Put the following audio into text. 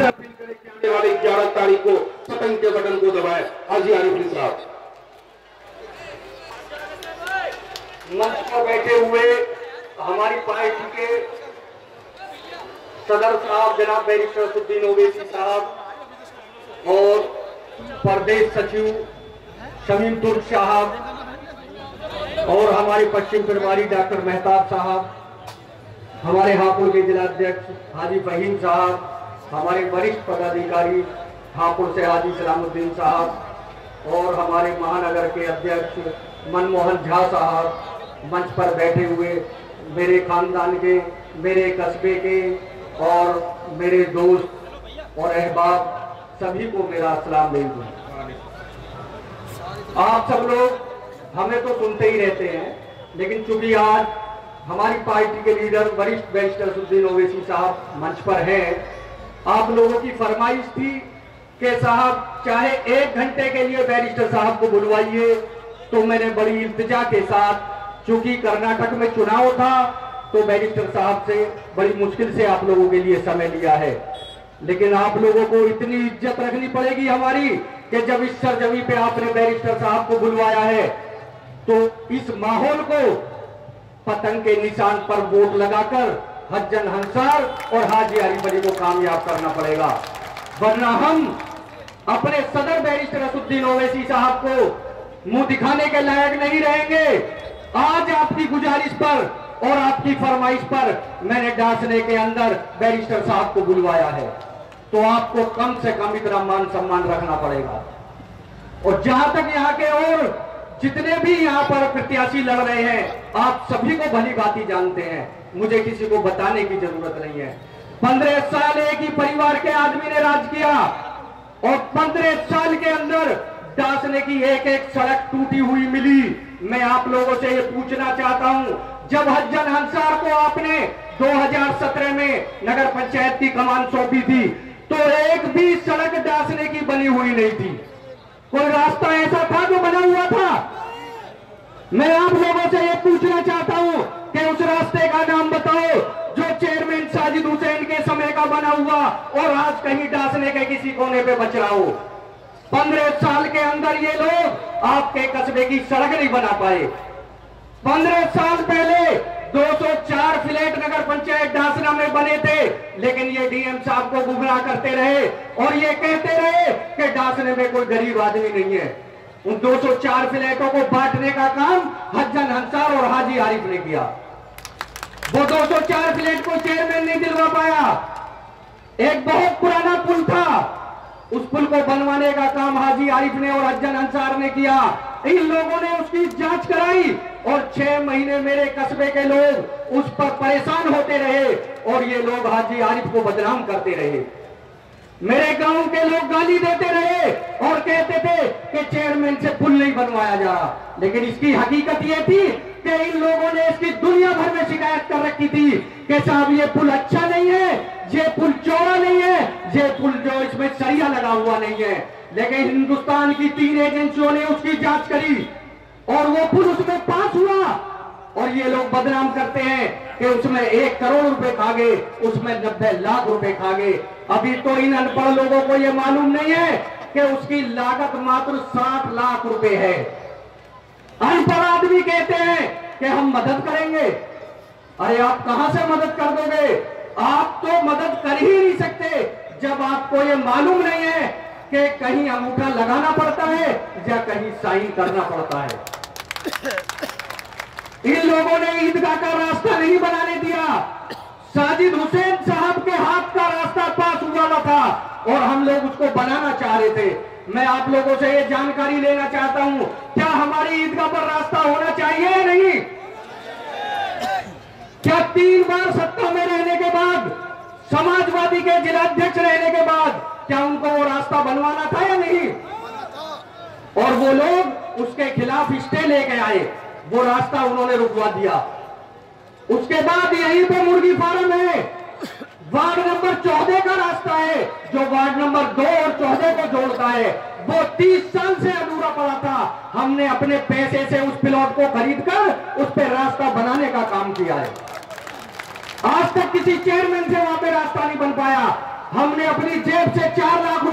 Appeal करें कि आने वाली 11 तारीख को पतंग के बटन को दबाएं। हाजी आरिफ अली साहब मंच पर बैठे हुए हमारी पार्टी के सदर साहब जनाब बैरिस्टर असदुद्दीन ओवैसी साहब और प्रदेश सचिव शमीम तुर्क साहब और हमारे पश्चिम प्रभारी डॉक्टर मेहताब साहब, हमारे हापुड़ के जिलाध्यक्ष हाजी फहीम साहब, हमारे वरिष्ठ पदाधिकारी हापुड़ से हाजी सलामुद्दीन साहब और हमारे महानगर के अध्यक्ष मनमोहन झा साहब, मंच पर बैठे हुए मेरे खानदान के, मेरे कस्बे के और मेरे दोस्त और अहबाब सभी को मेरा अस्सलाम वालेकुम। आप सब लोग हमें तो सुनते ही रहते हैं, लेकिन चूंकि आज हमारी पार्टी के लीडर वरिष्ठ बैरिस्टर असदुद्दीन ओवैसी साहब मंच पर हैं, आप लोगों की फरमाइश थी कि साहब चाहे 1 घंटे के लिए बैरिस्टर साहब को बुलवाइए, तो मैंने बड़ी इल्तिजा के साथ, चूंकि कर्नाटक में चुनाव था तो बैरिस्टर साहब से बड़ी मुश्किल से आप लोगों के लिए समय लिया है, लेकिन आप लोगों को इतनी इज्जत रखनी पड़ेगी हमारी कि जब इस सरजमी पे आपने बैरिस्टर साहब को बुलवाया है तो इस माहौल को पतंग के निशान पर वोट लगाकर हज्जन अंसार और हाजी आरिफ अली को कामयाब करना पड़ेगा, वरना हम अपने सदर बैरिस्टर असदुद्दीन ओवैसी साहब को मुंह दिखाने के लायक नहीं रहेंगे। आज आपकी गुजारिश पर और आपकी फरमाइश पर मैंने डासने के अंदर बैरिस्टर साहब को बुलवाया है, तो आपको कम से कम इतना मान सम्मान रखना पड़ेगा। और जहां तक यहाँ के और जितने भी यहाँ पर प्रत्याशी लड़ रहे हैं, आप सभी को भली भांति जानते हैं, मुझे किसी को बताने की जरूरत नहीं है। 15 साल एक ही परिवार के आदमी ने राज किया और 15 साल के अंदर डासने की एक एक सड़क टूटी हुई मिली। मैं आप लोगों से ये पूछना चाहता हूं, जब हज्जन अंसार को आपने 2017 में नगर पंचायत की कमान सौंपी थी तो एक भी सड़क डासने की बनी हुई नहीं थी, कोई रास्ता ऐसा था जो बना हुआ था? मैं आप लोगों से ये पूछना चाहता हूं कि उस रास्ते का नाम बताओ जो चेयरमैन साजिद हुसैन के समय का बना हुआ और आज कहीं डासने के किसी कोने पे बच रहा हो। 15 साल के अंदर ये लोग आपके कस्बे की सड़क नहीं बना पाए। 15 साल पहले 204 फ्लैट नगर पंचायत डासना में बने थे, लेकिन ये डीएम साहब को गुमराह करते रहे और ये कहते रहे कि डासने में कोई गरीब आदमी नहीं है। उन 204 फ्लैटों को बांटने का काम हज्जन अंसार और हाजी आरिफ ने किया। वो 204 फ्लैट को चेयरमैन नहीं दिलवा पाया। एक बहुत पुराना पुल था, उस पुल को बनवाने का काम हाजी आरिफ ने और हज्जन अंसार ने किया। इन लोगों ने उसकी जांच कराई और 6 महीने मेरे कस्बे के लोग उस पर परेशान होते रहे और ये लोग हाजी आरिफ को बदनाम करते रहे। मेरे गांव के लोग गाली देते रहे और कहते थे कि चेयरमैन से पुल नहीं बनवाया जा रहा, लेकिन इसकी हकीकत ये थी कि इन लोगों ने इसकी दुनिया भर में शिकायत कर रखी थी कि साहब ये पुल अच्छा नहीं है, ये पुल चौड़ा नहीं है, ये पुल जो इसमें सरिया लगा हुआ नहीं है। लेकिन हिंदुस्तान की 3 एजेंसियों ने उसकी जांच करी और वो पुल उसमें पास हुआ और ये लोग बदनाम करते हैं कि उसमें 1 करोड़ रुपए खा गए, उसमें 90 लाख रुपए खा गए। अभी तो इन अनपढ़ लोगों को ये मालूम नहीं है कि उसकी लागत मात्र 60 लाख रुपए है। अनपढ़ आदमी कहते हैं कि हम मदद करेंगे। अरे आप कहां से मदद कर दोगे? आप तो मदद कर ही नहीं सकते जब आपको ये मालूम नहीं है कि कहीं अंगूठा लगाना पड़ता है या कहीं साइन करना पड़ता है। इन लोगों ने ईदगाह का रास्ता नहीं बनाने दिया। साजिद हुसैन साहब के हाथ का रास्ता पास हुआ था और हम लोग उसको बनाना चाह रहे थे। मैं आप लोगों से ये जानकारी लेना चाहता हूं, क्या हमारी ईदगाह पर रास्ता होना चाहिए या नहीं? क्या 3 बार सत्ता में रहने के बाद, समाजवादी के जिलाध्यक्ष रहने के बाद, क्या उनको वो रास्ता बनवाना था या नहीं? और वो लोग उसके खिलाफ स्टे लेके आए, वो रास्ता उन्होंने रुकवा दिया। उसके बाद यहीं पे मुर्गी फार्म है, वार्ड नंबर 14 का रास्ता है जो वार्ड नंबर 2 और 14 को जोड़ता है, वो 30 साल से अधूरा पड़ा था। हमने अपने पैसे से उस प्लॉट को खरीदकर उस पर रास्ता बनाने का काम किया है। आज तक किसी चेयरमैन से वहां पे रास्ता नहीं बन पाया। हमने अपनी जेब से